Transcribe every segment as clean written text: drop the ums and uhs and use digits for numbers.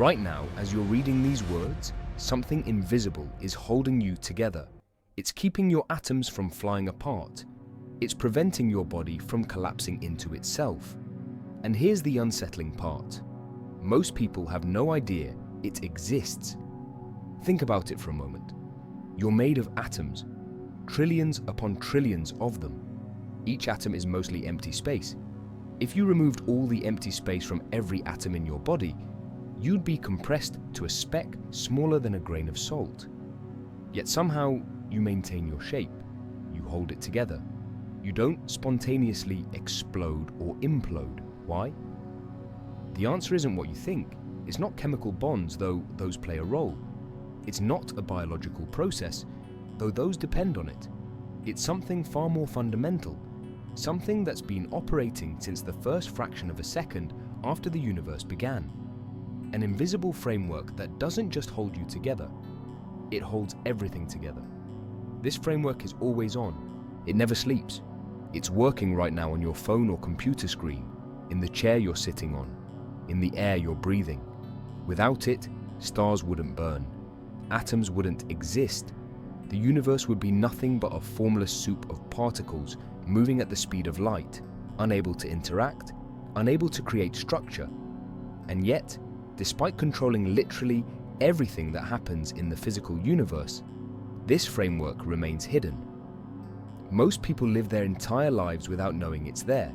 Right now, as you're reading these words, something invisible is holding you together. It's keeping your atoms from flying apart. It's preventing your body from collapsing into itself. And here's the unsettling part. Most people have no idea it exists. Think about it for a moment. You're made of atoms, trillions upon trillions of them. Each atom is mostly empty space. If you removed all the empty space from every atom in your body, you'd be compressed to a speck smaller than a grain of salt. Yet somehow you maintain your shape. You hold it together. You don't spontaneously explode or implode. Why? The answer isn't what you think. It's not chemical bonds, though those play a role. It's not a biological process, though those depend on it. It's something far more fundamental, something that's been operating since the first fraction of a second after the universe began. An invisible framework that doesn't just hold you together, it holds everything together. This framework is always on. It never sleeps. It's working right now on your phone or computer screen, in the chair you're sitting on, in the air you're breathing. Without it, stars wouldn't burn. Atoms wouldn't exist. The universe would be nothing but a formless soup of particles moving at the speed of light, unable to interact, unable to create structure. And yet, despite controlling literally everything that happens in the physical universe, this framework remains hidden. Most people live their entire lives without knowing it's there.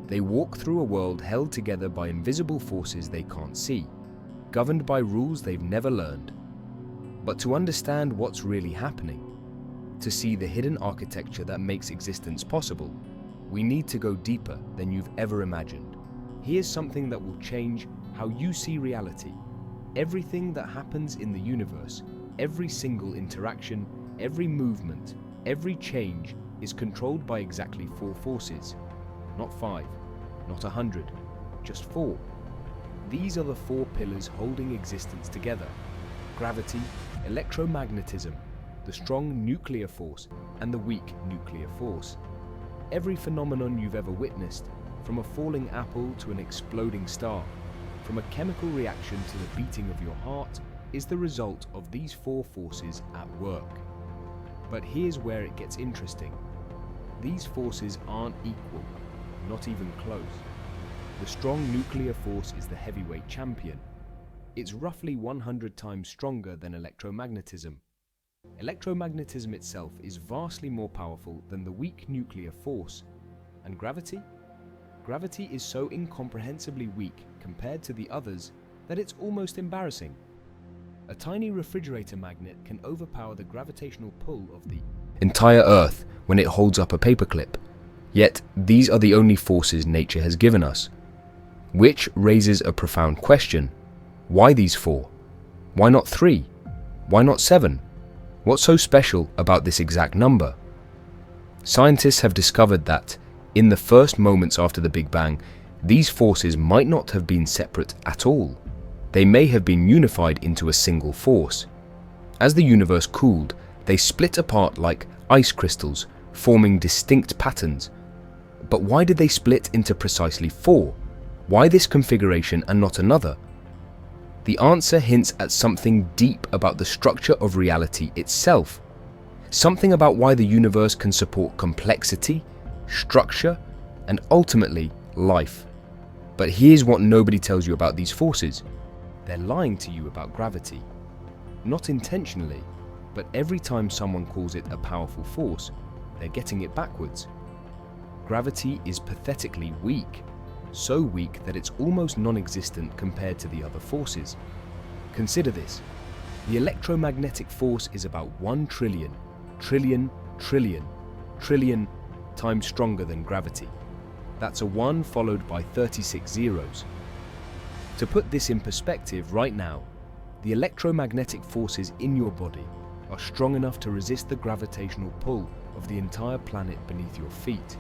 They walk through a world held together by invisible forces they can't see, governed by rules they've never learned. But to understand what's really happening, to see the hidden architecture that makes existence possible, we need to go deeper than you've ever imagined. Here's something that will change how you see reality. Everything that happens in the universe, every single interaction, every movement, every change is controlled by exactly 4 forces. Not 5, not 100, just 4. These are the 4 pillars holding existence together: gravity, electromagnetism, the strong nuclear force, and the weak nuclear force. Every phenomenon you've ever witnessed, from a falling apple to an exploding star, from a chemical reaction to the beating of your heart, is the result of these 4 forces at work. But here's where it gets interesting. These forces aren't equal, not even close. The strong nuclear force is the heavyweight champion. It's roughly 100 times stronger than electromagnetism. Electromagnetism itself is vastly more powerful than the weak nuclear force. And gravity? Gravity is so incomprehensibly weak compared to the others that it's almost embarrassing. A tiny refrigerator magnet can overpower the gravitational pull of the entire Earth when it holds up a paperclip. Yet, these are the only forces nature has given us. Which raises a profound question. Why these 4? Why not 3? Why not 7? What's so special about this exact number? Scientists have discovered that, in the first moments after the Big Bang, these forces might not have been separate at all. They may have been unified into a single force. As the universe cooled, they split apart like ice crystals, forming distinct patterns. But why did they split into precisely 4? Why this configuration and not another? The answer hints at something deep about the structure of reality itself. Something about why the universe can support complexity, structure, and ultimately life. But here's what nobody tells you about these forces. They're lying to you about gravity. Not intentionally, but every time someone calls it a powerful force, they're getting it backwards. Gravity is pathetically weak, so weak that it's almost non-existent compared to the other forces. Consider this. The electromagnetic force is about 1 trillion times stronger than gravity. That's a 1 followed by 36 zeros. To put this in perspective right now, the electromagnetic forces in your body are strong enough to resist the gravitational pull of the entire planet beneath your feet.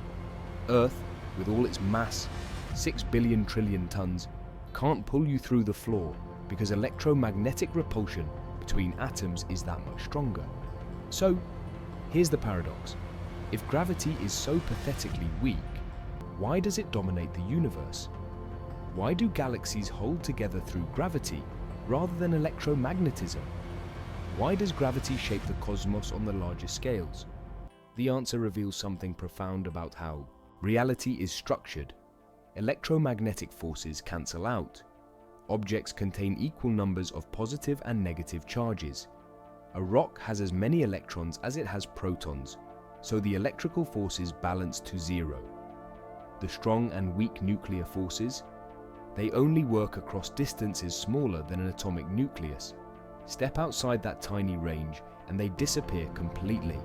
Earth, with all its mass, 6 billion trillion tons, can't pull you through the floor because electromagnetic repulsion between atoms is that much stronger. So, here's the paradox. If gravity is so pathetically weak, why does it dominate the universe? Why do galaxies hold together through gravity rather than electromagnetism? Why does gravity shape the cosmos on the larger scales? The answer reveals something profound about how reality is structured. Electromagnetic forces cancel out. Objects contain equal numbers of positive and negative charges. A rock has as many electrons as it has protons, so the electrical forces balance to zero. The strong and weak nuclear forces, they only work across distances smaller than an atomic nucleus. Step outside that tiny range and they disappear completely.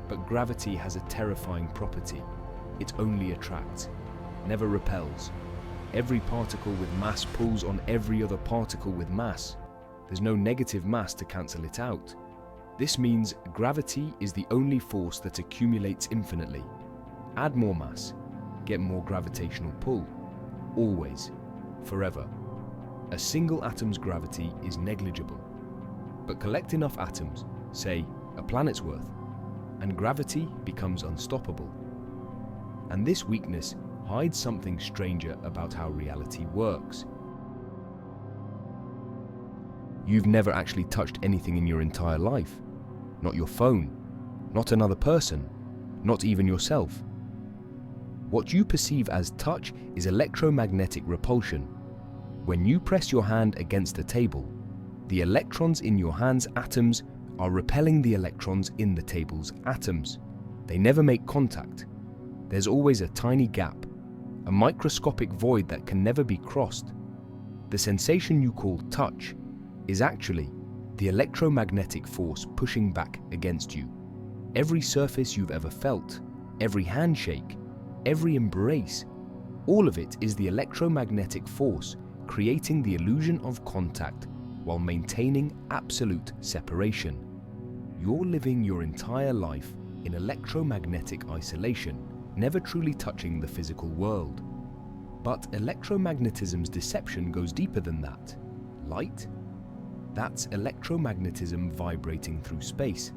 But gravity has a terrifying property. It only attracts, never repels. Every particle with mass pulls on every other particle with mass. There's no negative mass to cancel it out. This means gravity is the only force that accumulates infinitely. Add more mass, get more gravitational pull. Always, forever. A single atom's gravity is negligible. But collect enough atoms, say a planet's worth, and gravity becomes unstoppable. And this weakness hides something stranger about how reality works. You've never actually touched anything in your entire life. Not your phone, not another person, not even yourself. What you perceive as touch is electromagnetic repulsion. When you press your hand against a table, the electrons in your hand's atoms are repelling the electrons in the table's atoms. They never make contact. There's always a tiny gap, a microscopic void that can never be crossed. The sensation you call touch is actually the electromagnetic force pushing back against you. Every surface you've ever felt, every handshake, every embrace, all of it is the electromagnetic force creating the illusion of contact while maintaining absolute separation. You're living your entire life in electromagnetic isolation, never truly touching the physical world. But electromagnetism's deception goes deeper than that. Light? That's electromagnetism vibrating through space.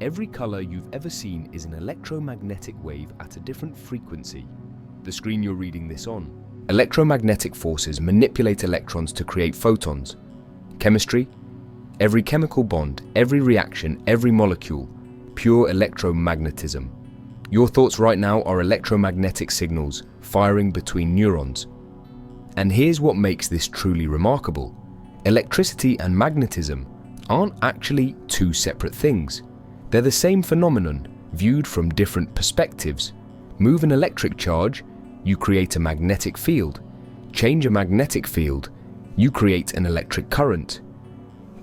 Every color you've ever seen is an electromagnetic wave at a different frequency. The screen you're reading this on. Electromagnetic forces manipulate electrons to create photons. Chemistry? Every chemical bond, every reaction, every molecule, pure electromagnetism. Your thoughts right now are electromagnetic signals firing between neurons. And here's what makes this truly remarkable. Electricity and magnetism aren't actually two separate things. They're the same phenomenon, viewed from different perspectives. Move an electric charge, you create a magnetic field. Change a magnetic field, you create an electric current.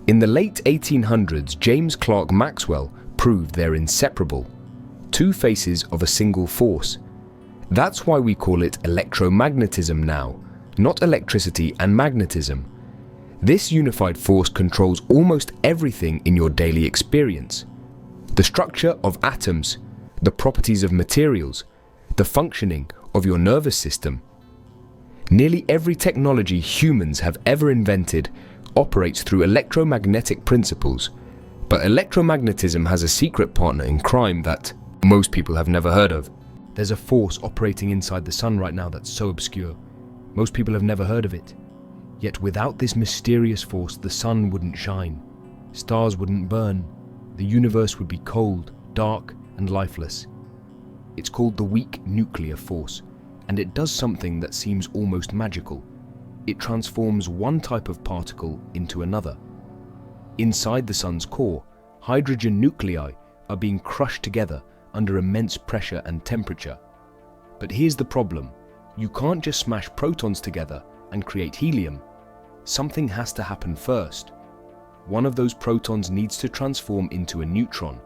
In the late 1800s, James Clerk Maxwell proved they're inseparable. Two faces of a single force. That's why we call it electromagnetism now, not electricity and magnetism. This unified force controls almost everything in your daily experience. The structure of atoms, the properties of materials, the functioning of your nervous system. Nearly every technology humans have ever invented operates through electromagnetic principles, but electromagnetism has a secret partner in crime that most people have never heard of. There's a force operating inside the sun right now that's so obscure. Most people have never heard of it. Yet without this mysterious force, the sun wouldn't shine, stars wouldn't burn, the universe would be cold, dark, and lifeless. It's called the weak nuclear force, and it does something that seems almost magical. It transforms one type of particle into another. Inside the sun's core, hydrogen nuclei are being crushed together under immense pressure and temperature. But here's the problem. You can't just smash protons together and create helium. Something has to happen first. One of those protons needs to transform into a neutron.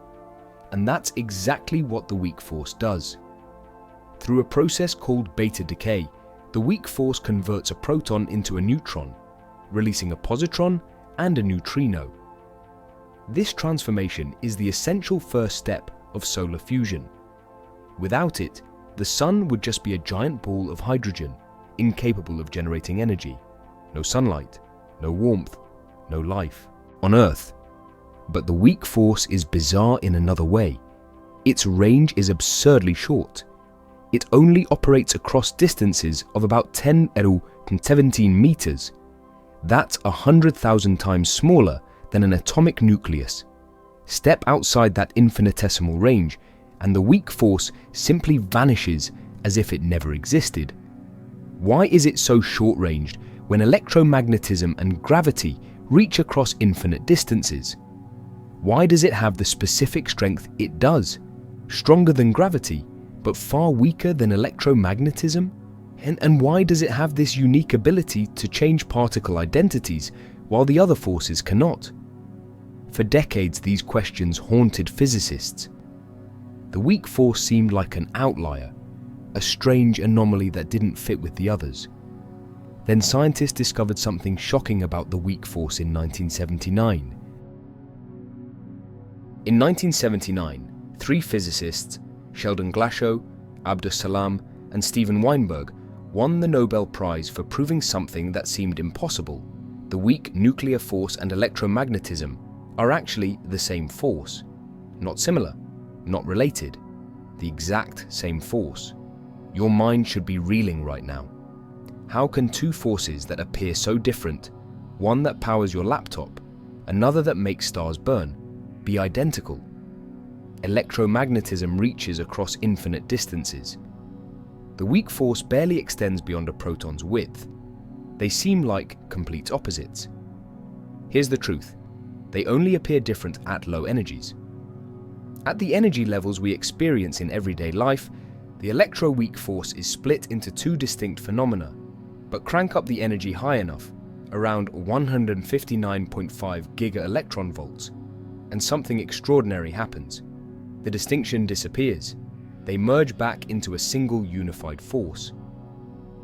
And that's exactly what the weak force does. Through a process called beta decay, the weak force converts a proton into a neutron, releasing a positron and a neutrino. This transformation is the essential first step of solar fusion. Without it, the sun would just be a giant ball of hydrogen, incapable of generating energy. No sunlight, no warmth, no life on Earth. But the weak force is bizarre in another way. Its range is absurdly short. It only operates across distances of about 10 to 17 meters. That's 100,000 times smaller than an atomic nucleus. Step outside that infinitesimal range, and the weak force simply vanishes as if it never existed. Why is it so short-ranged when electromagnetism and gravity reach across infinite distances? Why does it have the specific strength it does? Stronger than gravity, but far weaker than electromagnetism? And why does it have this unique ability to change particle identities while the other forces cannot? For decades, these questions haunted physicists. The weak force seemed like an outlier, a strange anomaly that didn't fit with the others. Then scientists discovered something shocking about the weak force in 1979. In 1979, three physicists, Sheldon Glashow, Abdus Salam, and Steven Weinberg, won the Nobel Prize for proving something that seemed impossible. The weak nuclear force and electromagnetism are actually the same force. Not similar, not related, the exact same force. Your mind should be reeling right now. How can two forces that appear so different, one that powers your laptop, another that makes stars burn, be identical? Electromagnetism reaches across infinite distances. The weak force barely extends beyond a proton's width. They seem like complete opposites. Here's the truth. They only appear different at low energies. At the energy levels we experience in everyday life, the electroweak force is split into two distinct phenomena. But crank up the energy high enough, around 159.5 giga-electron volts, and something extraordinary happens. The distinction disappears. They merge back into a single unified force.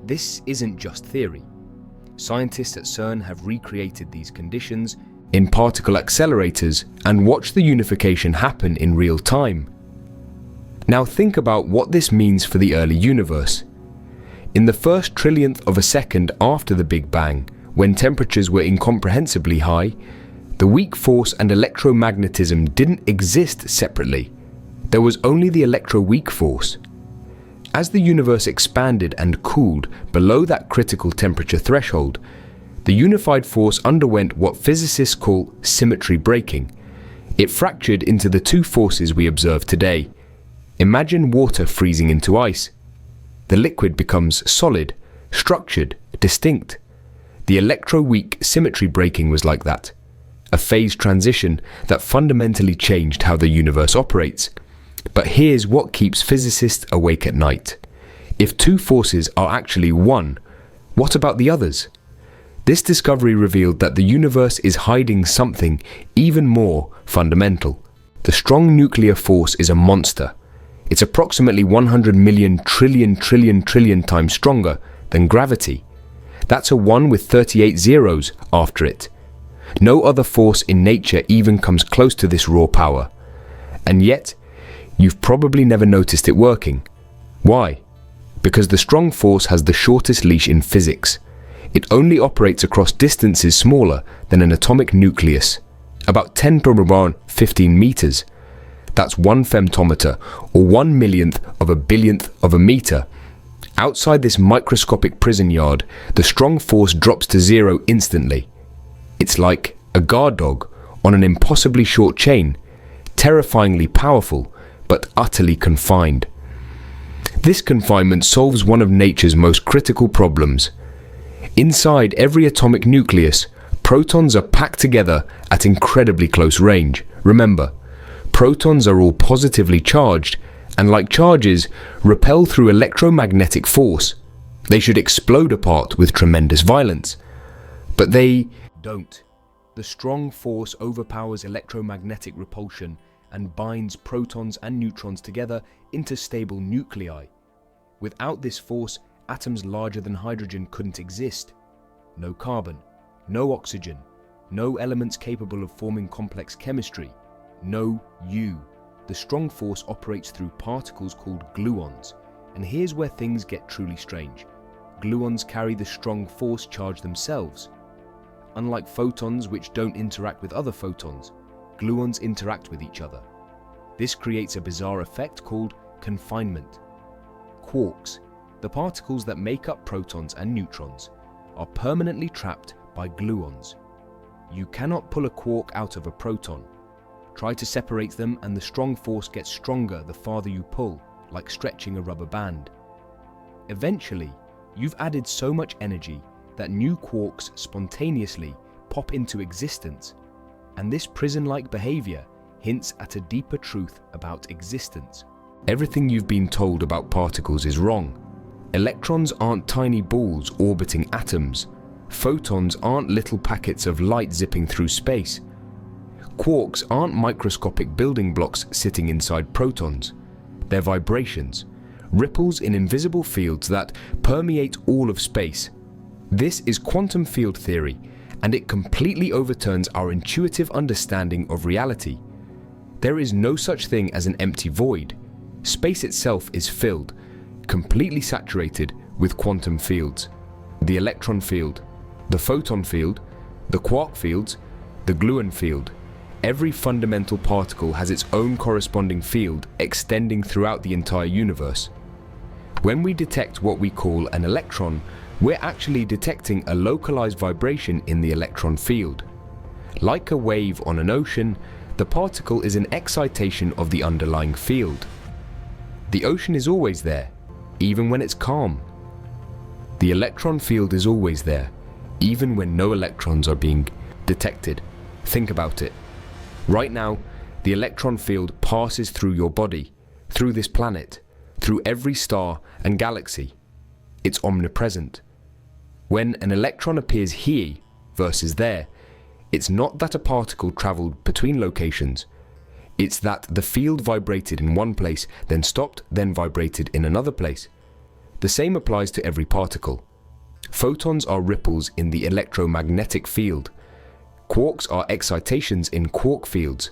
This isn't just theory. Scientists at CERN have recreated these conditions in particle accelerators and watched the unification happen in real time. Now think about what this means for the early universe. In the first trillionth of a second after the Big Bang, when temperatures were incomprehensibly high, the weak force and electromagnetism didn't exist separately. There was only the electroweak force. As the universe expanded and cooled below that critical temperature threshold, the unified force underwent what physicists call symmetry breaking. It fractured into the two forces we observe today. Imagine water freezing into ice. The liquid becomes solid, structured, distinct. The electroweak symmetry breaking was like that. A phase transition that fundamentally changed how the universe operates. But here's what keeps physicists awake at night. If two forces are actually one, what about the others? This discovery revealed that the universe is hiding something even more fundamental. The strong nuclear force is a monster. It's approximately 100 million trillion times stronger than gravity. That's a 1 with 38 zeros after it. No other force in nature even comes close to this raw power. And yet, you've probably never noticed it working. Why? Because the strong force has the shortest leash in physics. It only operates across distances smaller than an atomic nucleus, about 10 to the power 15 meters. That's 1 femtometer, or 1/1,000,000th of a billionth of a meter. Outside this microscopic prison yard, the strong force drops to zero instantly. It's like a guard dog on an impossibly short chain, terrifyingly powerful, but utterly confined. This confinement solves one of nature's most critical problems. Inside every atomic nucleus, protons are packed together at incredibly close range. Remember, protons are all positively charged, and like charges, repel through electromagnetic force. They should explode apart with tremendous violence. But they don't. The strong force overpowers electromagnetic repulsion and binds protons and neutrons together into stable nuclei. Without this force, atoms larger than hydrogen couldn't exist. No carbon, no oxygen, no elements capable of forming complex chemistry, no you. The strong force operates through particles called gluons, and here's where things get truly strange. Gluons carry the strong force charge themselves. Unlike photons, which don't interact with other photons, gluons interact with each other. This creates a bizarre effect called confinement. Quarks, the particles that make up protons and neutrons, are permanently trapped by gluons. You cannot pull a quark out of a proton. Try to separate them and the strong force gets stronger the farther you pull, like stretching a rubber band. Eventually, you've added so much energy that new quarks spontaneously pop into existence, and this prison-like behavior hints at a deeper truth about existence. Everything you've been told about particles is wrong. Electrons aren't tiny balls orbiting atoms. Photons aren't little packets of light zipping through space. Quarks aren't microscopic building blocks sitting inside protons. They're vibrations, ripples in invisible fields that permeate all of space. This is quantum field theory, and it completely overturns our intuitive understanding of reality. There is no such thing as an empty void. Space itself is filled, completely saturated with quantum fields. The electron field, the photon field, the quark fields, the gluon field. Every fundamental particle has its own corresponding field extending throughout the entire universe. When we detect what we call an electron, we're actually detecting a localized vibration in the electron field. Like a wave on an ocean, the particle is an excitation of the underlying field. The ocean is always there, even when it's calm. The electron field is always there, even when no electrons are being detected. Think about it. Right now, the electron field passes through your body, through this planet, through every star and galaxy. It's omnipresent. When an electron appears here versus there, it's not that a particle traveled between locations. It's that the field vibrated in one place, then stopped, then vibrated in another place. The same applies to every particle. Photons are ripples in the electromagnetic field. Quarks are excitations in quark fields.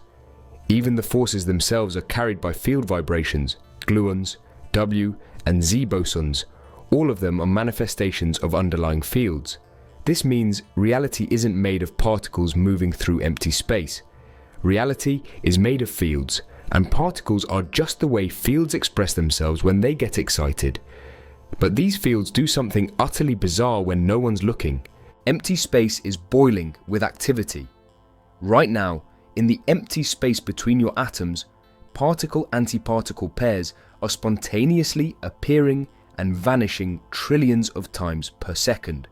Even the forces themselves are carried by field vibrations. Gluons, W and Z bosons, all of them are manifestations of underlying fields. This means reality isn't made of particles moving through empty space. Reality is made of fields, and particles are just the way fields express themselves when they get excited. But these fields do something utterly bizarre when no one's looking. Empty space is boiling with activity. Right now, in the empty space between your atoms, particle-antiparticle pairs are spontaneously appearing and vanishing trillions of times per second.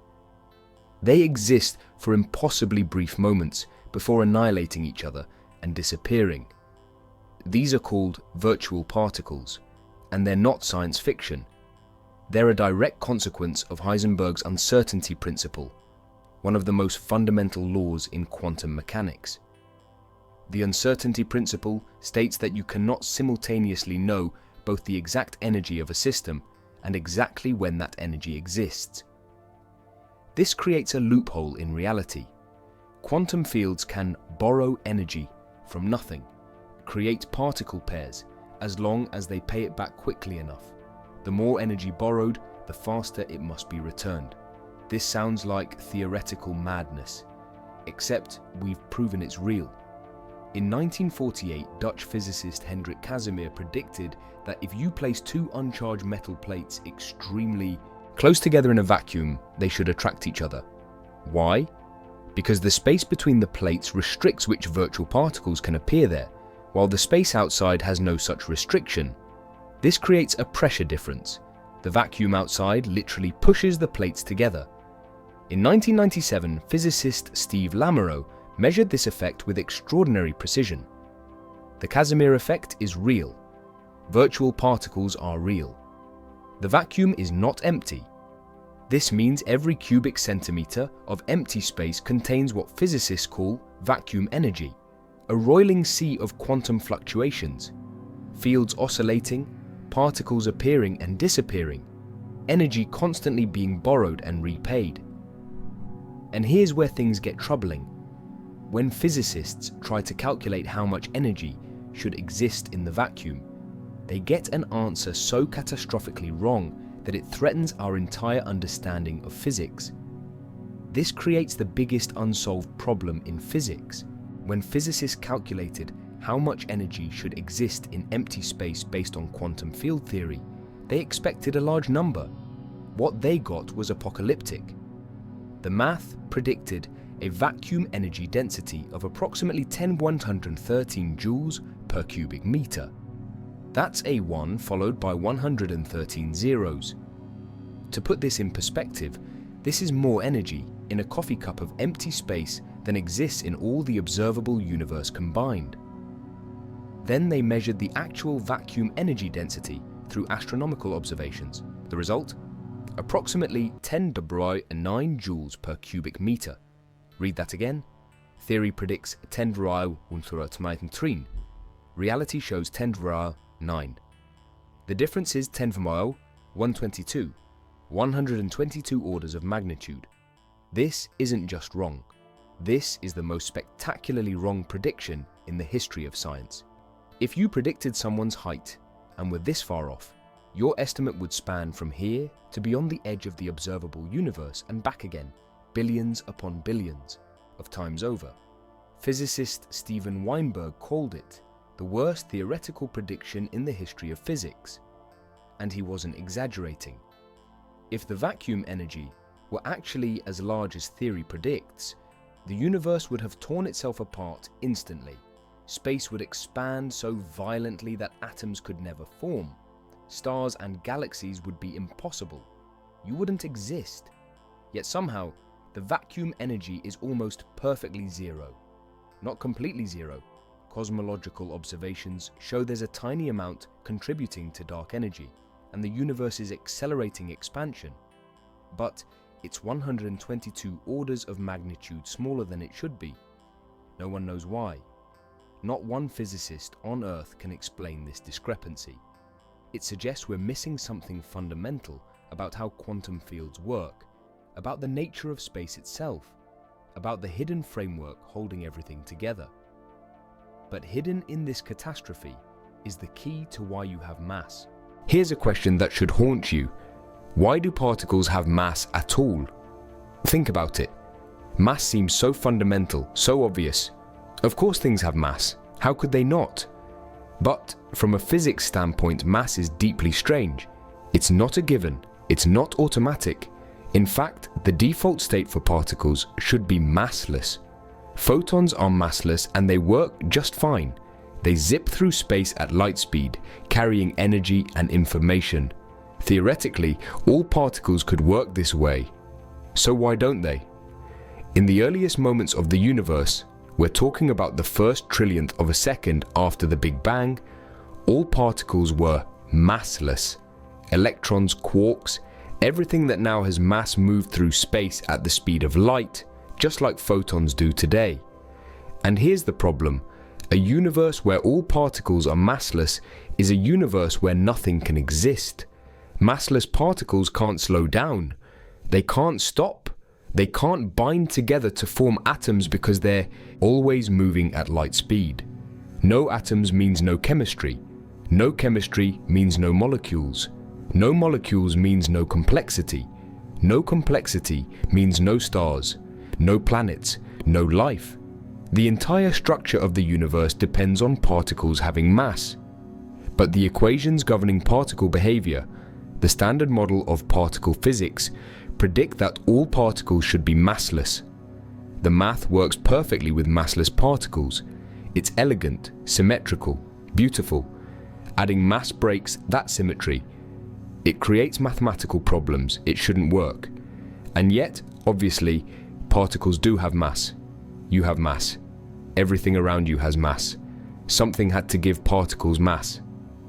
They exist for impossibly brief moments before annihilating each other and disappearing. These are called virtual particles, and they're not science fiction. They're a direct consequence of Heisenberg's uncertainty principle, one of the most fundamental laws in quantum mechanics. The uncertainty principle states that you cannot simultaneously know both the exact energy of a system and exactly when that energy exists. This creates a loophole in reality. Quantum fields can borrow energy from nothing, create particle pairs, as long as they pay it back quickly enough. The more energy borrowed, the faster it must be returned. This sounds like theoretical madness, except we've proven it's real. In 1948, Dutch physicist Hendrik Casimir predicted that if you place two uncharged metal plates extremely close together in a vacuum, they should attract each other. Why? Because the space between the plates restricts which virtual particles can appear there, while the space outside has no such restriction. This creates a pressure difference. The vacuum outside literally pushes the plates together. In 1997, physicist Steve Lamoureux measured this effect with extraordinary precision. The Casimir effect is real. Virtual particles are real. The vacuum is not empty. This means every cubic centimeter of empty space contains what physicists call vacuum energy, a roiling sea of quantum fluctuations, fields oscillating, particles appearing and disappearing, energy constantly being borrowed and repaid. And here's where things get troubling. When physicists try to calculate how much energy should exist in the vacuum, they get an answer so catastrophically wrong that it threatens our entire understanding of physics. This creates the biggest unsolved problem in physics. When physicists calculated how much energy should exist in empty space based on quantum field theory, they expected a large number. What they got was apocalyptic. The math predicted a vacuum energy density of approximately 10^113 joules per cubic meter. That's a 1 followed by 113 zeros. To put this in perspective, this is more energy in a coffee cup of empty space than exists in all the observable universe combined. Then they measured the actual vacuum energy density through astronomical observations. The result? Approximately 10^9 joules per cubic meter. Read that again. Theory predicts 10^113. Reality shows 10^9. The difference is 10^122, 122 orders of magnitude. This isn't just wrong. This is the most spectacularly wrong prediction in the history of science. If you predicted someone's height and were this far off, your estimate would span from here to beyond the edge of the observable universe and back again, billions upon billions of times over. Physicist Steven Weinberg called it the worst theoretical prediction in the history of physics. And he wasn't exaggerating. If the vacuum energy were actually as large as theory predicts, the universe would have torn itself apart instantly. Space would expand so violently that atoms could never form. Stars and galaxies would be impossible. You wouldn't exist. Yet somehow, the vacuum energy is almost perfectly zero. Not completely zero. Cosmological observations show there's a tiny amount contributing to dark energy, and the universe's accelerating expansion. But it's 122 orders of magnitude smaller than it should be. No one knows why. Not one physicist on Earth can explain this discrepancy. It suggests we're missing something fundamental about how quantum fields work, about the nature of space itself, about the hidden framework holding everything together. But hidden in this catastrophe is the key to why you have mass. Here's a question that should haunt you. Why do particles have mass at all? Think about it. Mass seems so fundamental, so obvious. Of course things have mass. How could they not? But from a physics standpoint, mass is deeply strange. It's not a given. It's not automatic. In fact, the default state for particles should be massless. Photons are massless and they work just fine. They zip through space at light speed, carrying energy and information. Theoretically, all particles could work this way. So why don't they? In the earliest moments of the universe, we're talking about the first trillionth of a second after the Big Bang, all particles were massless. Electrons, quarks, everything that now has mass moved through space at the speed of light, just like photons do today. And here's the problem. A universe where all particles are massless is a universe where nothing can exist. Massless particles can't slow down. They can't stop. They can't bind together to form atoms because they're always moving at light speed. No atoms means no chemistry. No chemistry means no molecules. No molecules means no complexity. No complexity means no stars, no planets, no life. The entire structure of the universe depends on particles having mass. But the equations governing particle behavior, the standard model of particle physics, predict that all particles should be massless. The math works perfectly with massless particles. It's elegant, symmetrical, beautiful. Adding mass breaks that symmetry. It creates mathematical problems. It shouldn't work. And yet, obviously, particles do have mass. You have mass. Everything around you has mass. Something had to give particles mass.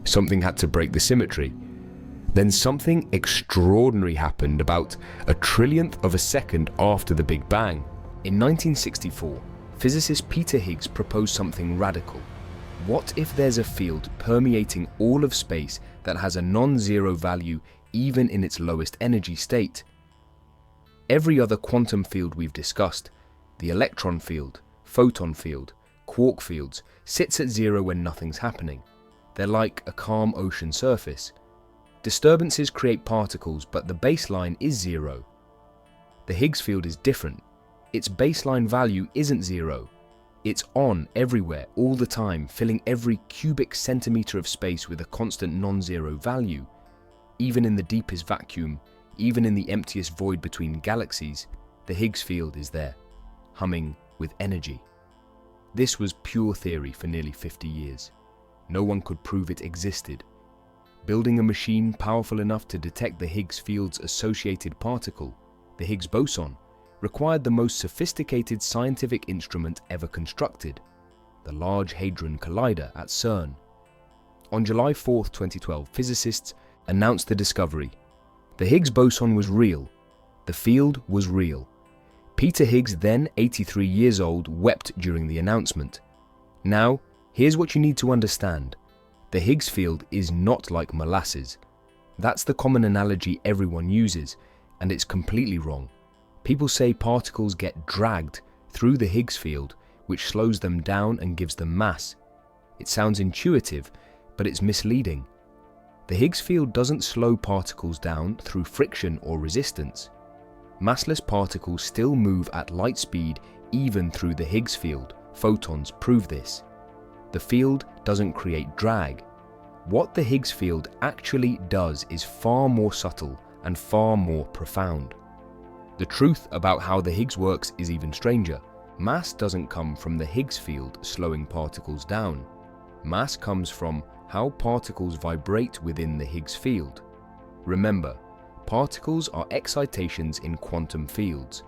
Something had to break the symmetry. Then something extraordinary happened about a trillionth of a second after the Big Bang. In 1964, physicist Peter Higgs proposed something radical. What if there's a field permeating all of space that has a non-zero value even in its lowest energy state? Every other quantum field we've discussed, the electron field, photon field, quark fields, sits at zero when nothing's happening. They're like a calm ocean surface. Disturbances create particles, but the baseline is zero. The Higgs field is different. Its baseline value isn't zero. It's on everywhere, all the time, filling every cubic centimeter of space with a constant non-zero value. Even in the deepest vacuum, even in the emptiest void between galaxies, The Higgs field is there, humming with energy. This was pure theory for nearly 50 years. No one could prove it existed. Building a machine powerful enough to detect the Higgs field's associated particle, the Higgs boson, required the most sophisticated scientific instrument ever constructed, the Large Hadron Collider at CERN. On July 4, 2012, physicists announced the discovery. The Higgs boson was real. The field was real. Peter Higgs, then 83 years old, wept during the announcement. Now, here's what you need to understand. The Higgs field is not like molasses. That's the common analogy everyone uses, and it's completely wrong. People say particles get dragged through the Higgs field, which slows them down and gives them mass. It sounds intuitive, but it's misleading. The Higgs field doesn't slow particles down through friction or resistance. Massless particles still move at light speed even through the Higgs field. Photons prove this. The field doesn't create drag. What the Higgs field actually does is far more subtle and far more profound. The truth about how the Higgs works is even stranger. Mass doesn't come from the Higgs field slowing particles down. Mass comes from how particles vibrate within the Higgs field. Remember, particles are excitations in quantum fields.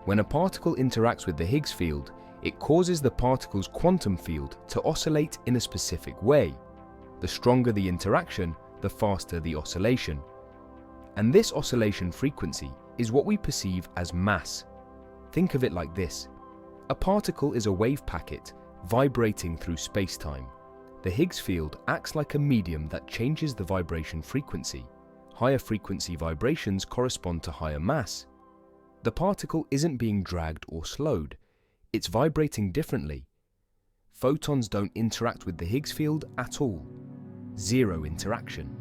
When a particle interacts with the Higgs field, it causes the particle's quantum field to oscillate in a specific way. The stronger the interaction, the faster the oscillation. And this oscillation frequency is what we perceive as mass. Think of it like this. A particle is a wave packet vibrating through spacetime. The Higgs field acts like a medium that changes the vibration frequency. Higher frequency vibrations correspond to higher mass. The particle isn't being dragged or slowed. It's vibrating differently. Photons don't interact with the Higgs field at all. Zero interaction.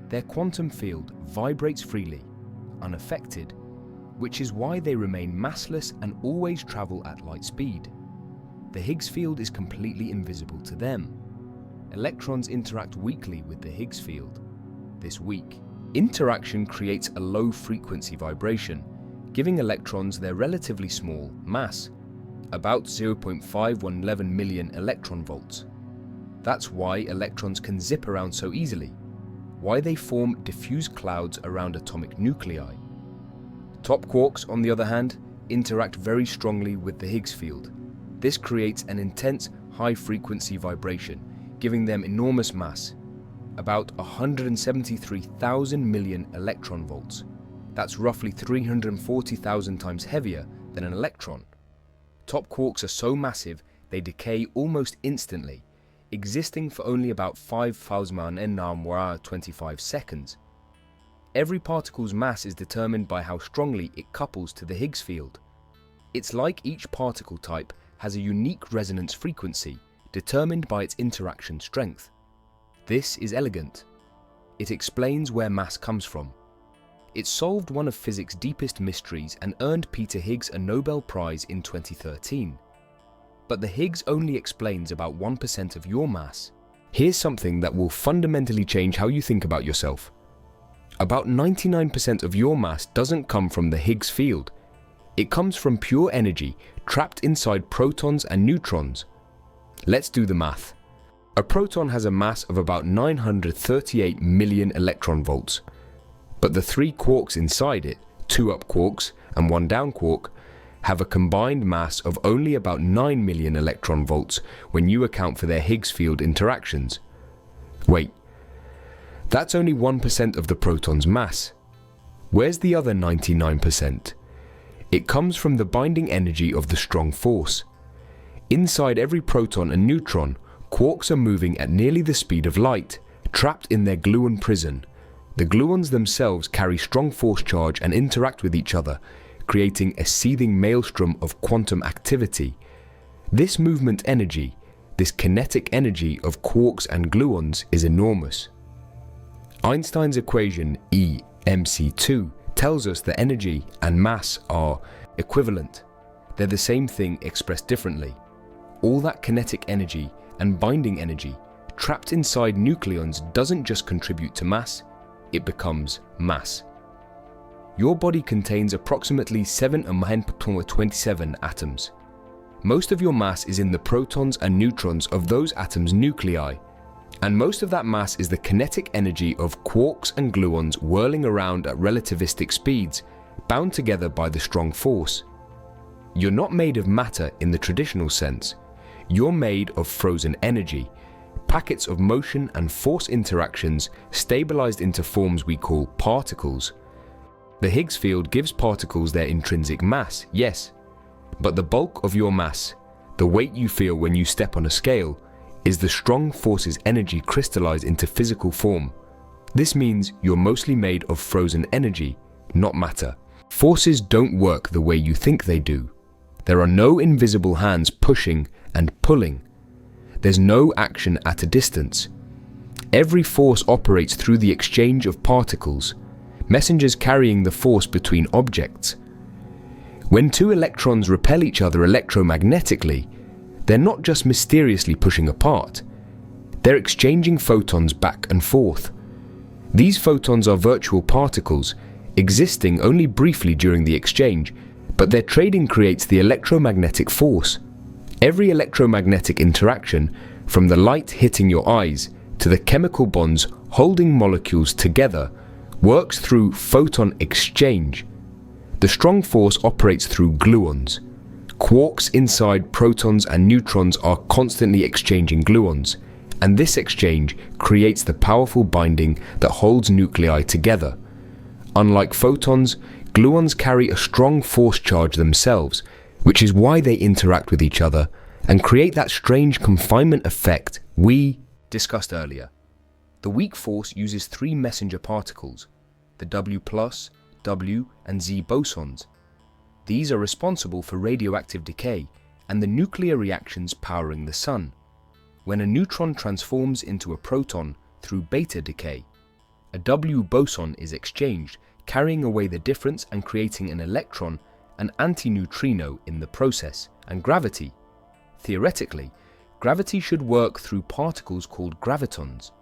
Their quantum field vibrates freely, unaffected, which is why they remain massless and always travel at light speed. The Higgs field is completely invisible to them. Electrons interact weakly with the Higgs field. This weak interaction creates a low-frequency vibration, giving electrons their relatively small mass, about 0.5111 million electron volts. That's why electrons can zip around so easily, why they form diffuse clouds around atomic nuclei. Top quarks, on the other hand, interact very strongly with the Higgs field. This creates an intense, high-frequency vibration, giving them enormous mass, about 173,000 million electron volts. That's roughly 340,000 times heavier than an electron. Top quarks are so massive they decay almost instantly, existing for only about 5,025 seconds. Every particle's mass is determined by how strongly it couples to the Higgs field. It's like each particle type has a unique resonance frequency determined by its interaction strength. This is elegant. It explains where mass comes from. It solved one of physics' deepest mysteries and earned Peter Higgs a Nobel Prize in 2013. But the Higgs only explains about 1% of your mass. Here's something that will fundamentally change how you think about yourself. About 99% of your mass doesn't come from the Higgs field. It comes from pure energy trapped inside protons and neutrons. Let's do the math. A proton has a mass of about 938 million electron volts. But the three quarks inside it, 2 up quarks and 1 down quark, have a combined mass of only about 9 million electron volts when you account for their Higgs field interactions. Wait, that's only 1% of the proton's mass. Where's the other 99%? It comes from the binding energy of the strong force. Inside every proton and neutron, quarks are moving at nearly the speed of light, trapped in their gluon prison. The gluons themselves carry strong force charge and interact with each other, creating a seething maelstrom of quantum activity. This movement energy, this kinetic energy of quarks and gluons, is enormous. Einstein's equation E mc2 tells us that energy and mass are equivalent. They're the same thing expressed differently. All that kinetic energy and binding energy trapped inside nucleons doesn't just contribute to mass, it becomes mass. Your body contains approximately 7 atoms. Most of your mass is in the protons and neutrons of those atoms' nuclei, and most of that mass is the kinetic energy of quarks and gluons whirling around at relativistic speeds, bound together by the strong force. You're not made of matter in the traditional sense. You're made of frozen energy, packets of motion and force interactions stabilized into forms we call particles. The Higgs field gives particles their intrinsic mass, yes, but the bulk of your mass, the weight you feel when you step on a scale, is the strong force's energy crystallized into physical form. This means you're mostly made of frozen energy, not matter. Forces don't work the way you think they do. There are no invisible hands pushing and pulling. There's no action at a distance. Every force operates through the exchange of particles, messengers carrying the force between objects. When two electrons repel each other electromagnetically, they're not just mysteriously pushing apart. They're exchanging photons back and forth. These photons are virtual particles, existing only briefly during the exchange, but their trading creates the electromagnetic force. Every electromagnetic interaction, from the light hitting your eyes to the chemical bonds holding molecules together, works through photon exchange. The strong force operates through gluons. Quarks inside protons and neutrons are constantly exchanging gluons, and this exchange creates the powerful binding that holds nuclei together. Unlike photons, gluons carry a strong force charge themselves, which is why they interact with each other and create that strange confinement effect we discussed earlier. The weak force uses three messenger particles, the W+, W, and Z bosons. These are responsible for radioactive decay and the nuclear reactions powering the sun. When a neutron transforms into a proton through beta decay, a W boson is exchanged, carrying away the difference and creating an electron, an antineutrino in the process, and gravity. Theoretically, gravity should work through particles called gravitons.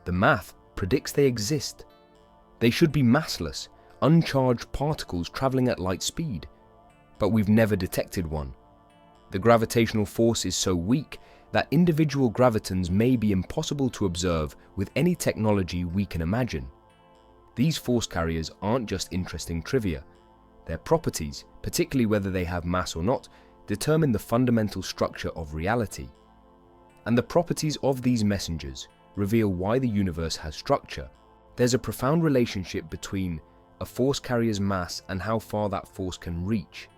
The math predicts they exist. They should be massless, uncharged particles traveling at light speed, but we've never detected one. The gravitational force is so weak that individual gravitons may be impossible to observe with any technology we can imagine. These force carriers aren't just interesting trivia. Their properties, particularly whether they have mass or not, determine the fundamental structure of reality. And the properties of these messengers reveal why the universe has structure. There's a profound relationship between a force carrier's mass and how far that force can reach.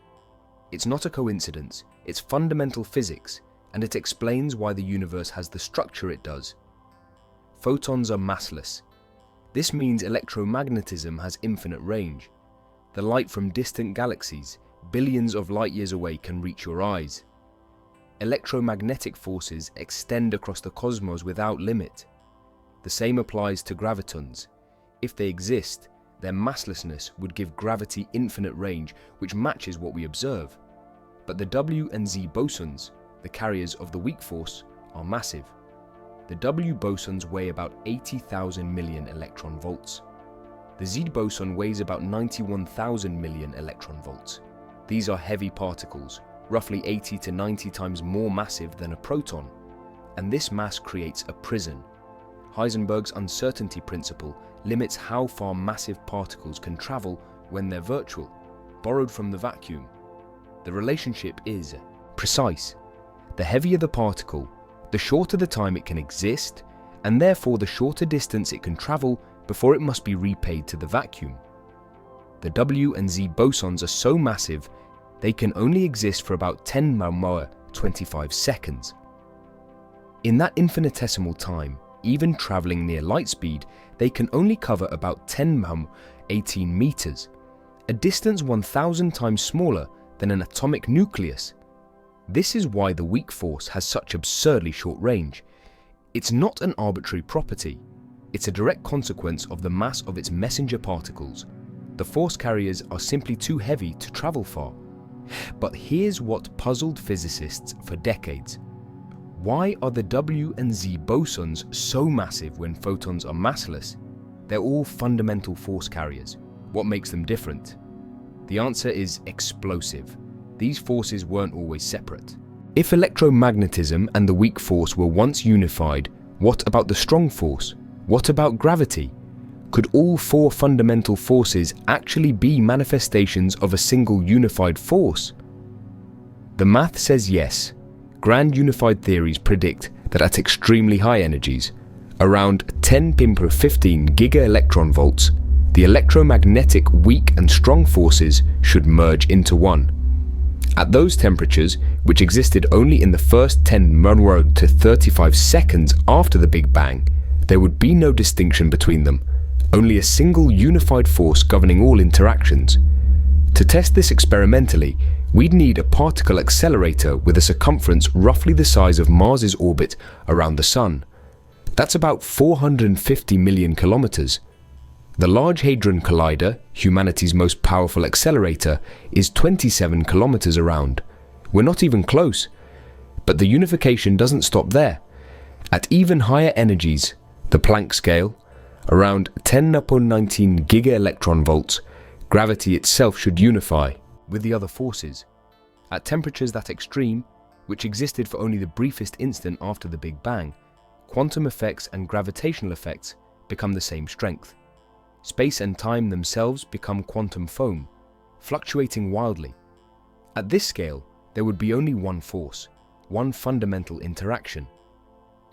It's not a coincidence, it's fundamental physics, and it explains why the universe has the structure it does. Photons are massless. This means electromagnetism has infinite range. The light from distant galaxies, billions of light years away, can reach your eyes. Electromagnetic forces extend across the cosmos without limit. The same applies to gravitons. If they exist, their masslessness would give gravity infinite range, which matches what we observe. But the W and Z bosons, the carriers of the weak force, are massive. The W bosons weigh about 80,000 million electron volts. The Z boson weighs about 91,000 million electron volts. These are heavy particles, roughly 80 to 90 times more massive than a proton, and this mass creates a prison. Heisenberg's uncertainty principle limits how far massive particles can travel when they're virtual, borrowed from the vacuum. The relationship is precise. The heavier the particle, the shorter the time it can exist, and therefore the shorter distance it can travel before it must be repaid to the vacuum. The W and Z bosons are so massive, they can only exist for about 10 25 seconds. In that infinitesimal time, even traveling near light speed, they can only cover about 18 meters, a distance 1,000 times smaller than an atomic nucleus. This is why the weak force has such absurdly short range. It's not an arbitrary property. It's a direct consequence of the mass of its messenger particles. The force carriers are simply too heavy to travel far. But here's what puzzled physicists for decades. Why are the W and Z bosons so massive when photons are massless? They're all fundamental force carriers. What makes them different? The answer is explosive. These forces weren't always separate. If electromagnetism and the weak force were once unified, what about the strong force? What about gravity? Could all four fundamental forces actually be manifestations of a single unified force? The math says yes. Grand unified theories predict that at extremely high energies, around 10^15 giga-electron-volts, the electromagnetic weak and strong forces should merge into one. At those temperatures, which existed only in the first 10 to 35 seconds after the Big Bang, there would be no distinction between them, only a single unified force governing all interactions. To test this experimentally, we'd need a particle accelerator with a circumference roughly the size of Mars's orbit around the Sun. That's about 450 million kilometers. The Large Hadron Collider, humanity's most powerful accelerator, is 27 kilometers around. We're not even close. But the unification doesn't stop there. At even higher energies, the Planck scale, around 10^19 giga-electron-volts, gravity itself should unify with the other forces. At temperatures that extreme, which existed for only the briefest instant after the Big Bang, quantum effects and gravitational effects become the same strength. Space and time themselves become quantum foam, fluctuating wildly. At this scale, there would be only one force, one fundamental interaction.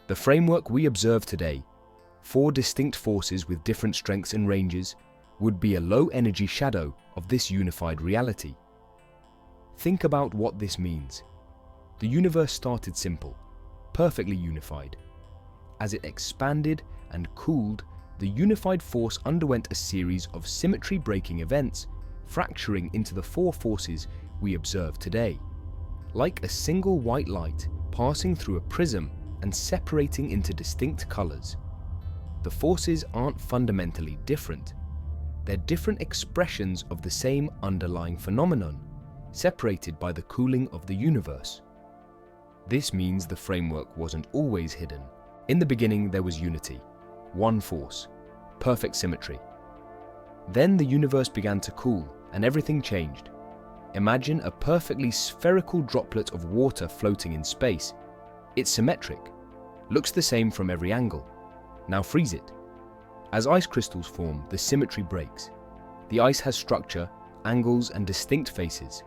The framework we observe today, four distinct forces with different strengths and ranges, would be a low-energy shadow of this unified reality. Think about what this means. The universe started simple, perfectly unified. As it expanded and cooled, the unified force underwent a series of symmetry-breaking events, fracturing into the four forces we observe today. Like a single white light passing through a prism and separating into distinct colors. The forces aren't fundamentally different. They're different expressions of the same underlying phenomenon, separated by the cooling of the universe. This means the framework wasn't always hidden. In the beginning, there was unity, one force, perfect symmetry. Then the universe began to cool and everything changed. Imagine a perfectly spherical droplet of water floating in space. It's symmetric, looks the same from every angle. Now freeze it. As ice crystals form, the symmetry breaks. The ice has structure, angles, and distinct faces.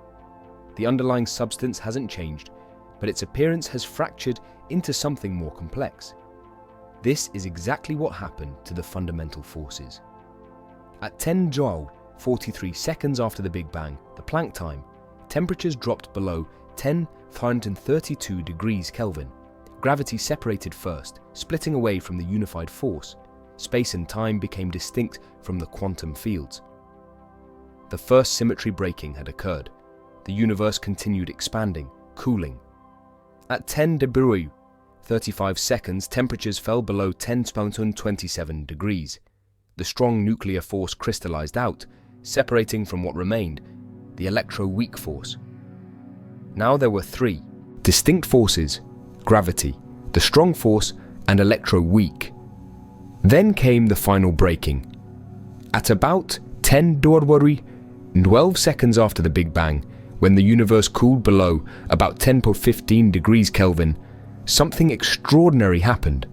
The underlying substance hasn't changed, but its appearance has fractured into something more complex. This is exactly what happened to the fundamental forces. At 10 Joule, 43 seconds after the Big Bang, the Planck time, temperatures dropped below 10,132 degrees Kelvin. Gravity separated first, splitting away from the unified force. Space and time became distinct from the quantum fields. The first symmetry breaking had occurred. The universe continued expanding, cooling. At 10 Debreu, 35 seconds, temperatures fell below 10^27 degrees. The strong nuclear force crystallized out, separating from what remained, the electro-weak force. Now there were three distinct forces: gravity, the strong force, and electro-weak. Then came the final breaking. At about 10 Dorwari, 12 seconds after the Big Bang, when the universe cooled below about 10^15 degrees Kelvin, something extraordinary happened.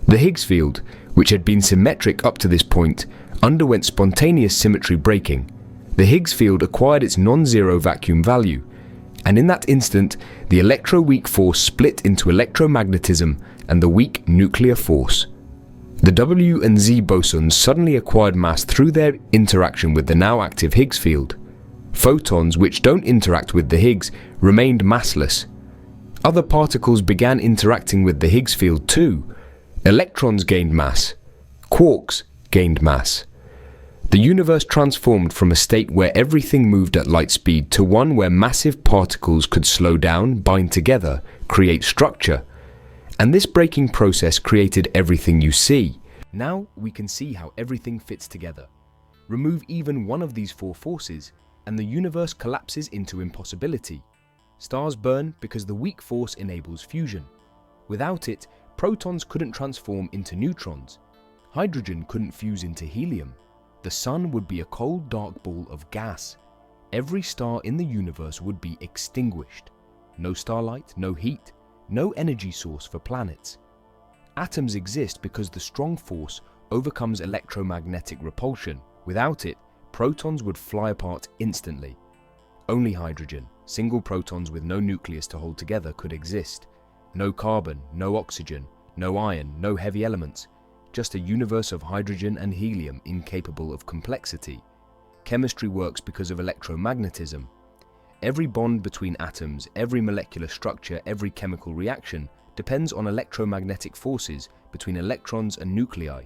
The Higgs field, which had been symmetric up to this point, underwent spontaneous symmetry breaking. The Higgs field acquired its non-zero vacuum value, and in that instant, the electro-weak force split into electromagnetism and the weak nuclear force. The W and Z bosons suddenly acquired mass through their interaction with the now active Higgs field. Photons, which don't interact with the Higgs, remained massless. Other particles began interacting with the Higgs field too. Electrons gained mass. Quarks gained mass. The universe transformed from a state where everything moved at light speed to one where massive particles could slow down, bind together, create structure. And this breaking process created everything you see. Now we can see how everything fits together. Remove even one of these four forces, and the universe collapses into impossibility. Stars burn because the weak force enables fusion. Without it, protons couldn't transform into neutrons. Hydrogen couldn't fuse into helium. The sun would be a cold, dark ball of gas. Every star in the universe would be extinguished. No starlight, no heat, no energy source for planets. Atoms exist because the strong force overcomes electromagnetic repulsion. Without it, protons would fly apart instantly. Only hydrogen, single protons with no nucleus to hold together, could exist. No carbon, no oxygen, no iron, no heavy elements. Just a universe of hydrogen and helium incapable of complexity. Chemistry works because of electromagnetism. Every bond between atoms, every molecular structure, every chemical reaction depends on electromagnetic forces between electrons and nuclei.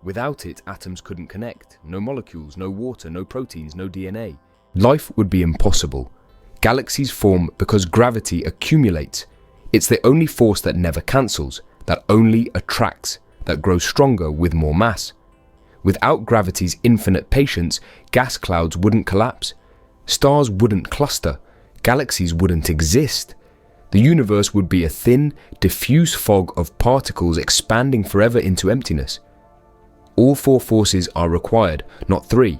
Without it, atoms couldn't connect. No molecules, no water, no proteins, no DNA. Life would be impossible. Galaxies form because gravity accumulates. It's the only force that never cancels, that only attracts, that grows stronger with more mass. Without gravity's infinite patience, gas clouds wouldn't collapse. Stars wouldn't cluster. Galaxies wouldn't exist. The universe would be a thin, diffuse fog of particles expanding forever into emptiness. All four forces are required, not three,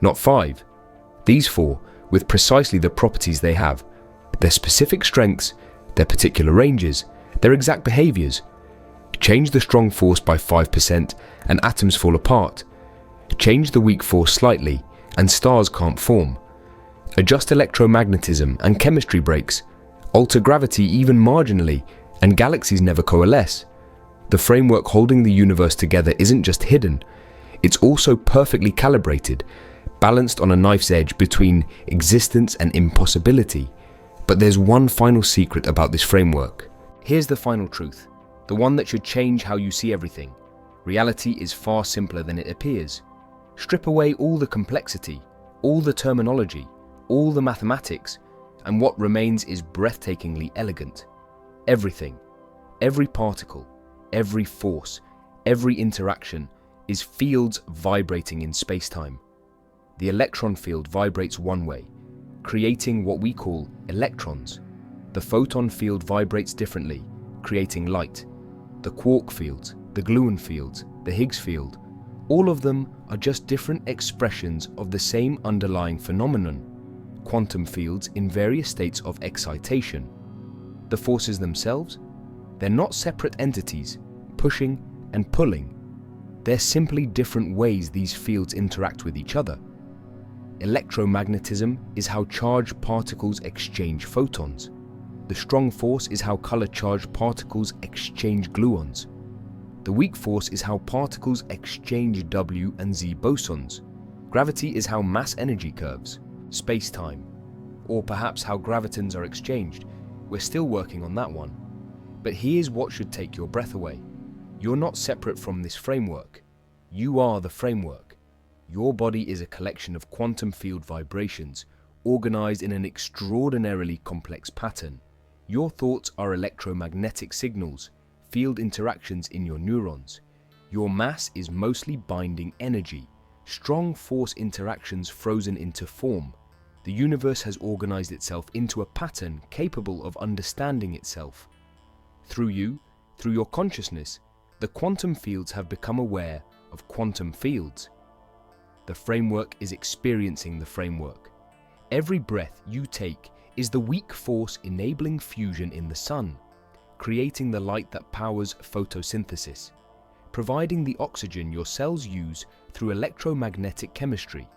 not five. These four, with precisely the properties they have, their specific strengths, their particular ranges, their exact behaviors. Change the strong force by 5% and atoms fall apart. Change the weak force slightly and stars can't form. Adjust electromagnetism and chemistry breaks. Alter gravity even marginally and galaxies never coalesce. The framework holding the universe together isn't just hidden, it's also perfectly calibrated, balanced on a knife's edge between existence and impossibility. But there's one final secret about this framework. Here's the final truth, the one that should change how you see everything. Reality is far simpler than it appears. Strip away all the complexity, all the terminology, all the mathematics, and what remains is breathtakingly elegant. Everything, every particle, every force, every interaction is fields vibrating in spacetime. The electron field vibrates one way, creating what we call electrons. The photon field vibrates differently, creating light. The quark fields, the gluon fields, the Higgs field, all of them are just different expressions of the same underlying phenomenon. Quantum fields in various states of excitation. The forces themselves? They're not separate entities, pushing and pulling. They're simply different ways these fields interact with each other. Electromagnetism is how charged particles exchange photons. The strong force is how color-charged particles exchange gluons. The weak force is how particles exchange W and Z bosons. Gravity is how mass-energy curves, space-time, or perhaps how gravitons are exchanged. We're still working on that one. But here's what should take your breath away. You're not separate from this framework. You are the framework. Your body is a collection of quantum field vibrations, organized in an extraordinarily complex pattern. Your thoughts are electromagnetic signals, field interactions in your neurons. Your mass is mostly binding energy, strong force interactions frozen into form. The universe has organized itself into a pattern capable of understanding itself. Through you, through your consciousness, the quantum fields have become aware of quantum fields. The framework is experiencing the framework. Every breath you take is the weak force enabling fusion in the sun, creating the light that powers photosynthesis, providing the oxygen your cells use through electromagnetic chemistry.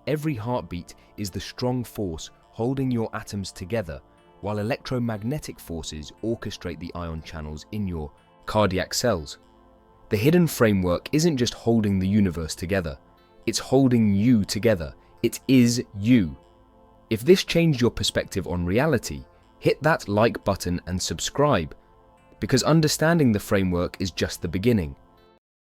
Every heartbeat is the strong force holding your atoms together, while electromagnetic forces orchestrate the ion channels in your cardiac cells. The hidden framework isn't just holding the universe together, it's holding you together. It is you. If this changed your perspective on reality, hit that like button and subscribe, because understanding the framework is just the beginning.